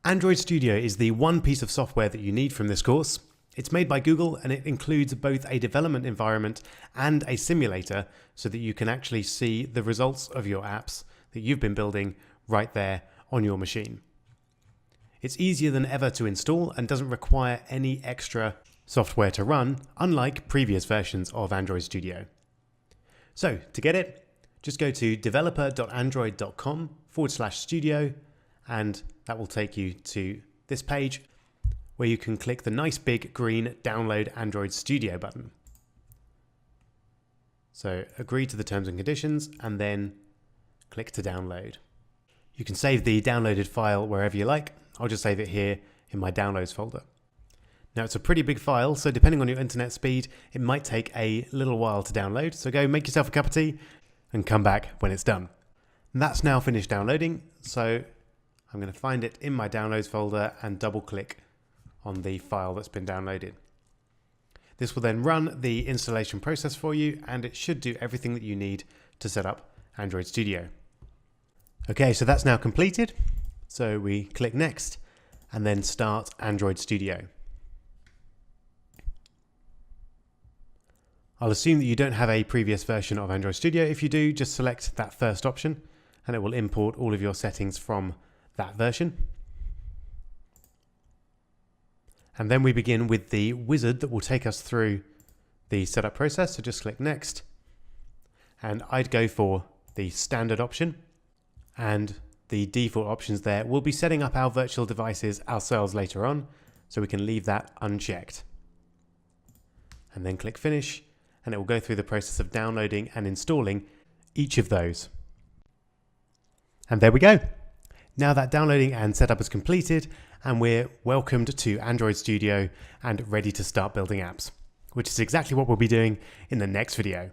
Android Studio is the one piece of software that you need from this course. It's made by Google and it includes both a development environment and a simulator so that you can actually see the results of your apps that you've been building right there on your machine. It's easier than ever to install and doesn't require any extra software to run, unlike previous versions of Android Studio. So to get it, just go to developer.android.com/studio and that will take you to this page where you can click the nice big green Download Android Studio button. So agree to the terms and conditions and then click to download. You can save the downloaded file wherever you like. I'll just save it here in my downloads folder. Now it's a pretty big file, so depending on your internet speed, it might take a little while to download. So go make yourself a cup of tea and come back when it's done. And that's now finished downloading. So I'm going to find it in my downloads folder and double click on the file that's been downloaded. This will then run the installation process for you and it should do everything that you need to set up Android Studio. Okay, so that's now completed. So we click next and then start Android Studio. I'll assume that you don't have a previous version of Android Studio. If you do, just select that first option and it will import all of your settings from that version. And then we begin with the wizard that will take us through the setup process. So just click next and I'd go for the standard option, and the default options there. We'll be setting up our virtual devices ourselves later on, so we can leave that unchecked. And then click finish and it will go through the process of downloading and installing each of those. And there we go. Now that downloading and setup is completed and we're welcomed to Android Studio and ready to start building apps, which is exactly what we'll be doing in the next video.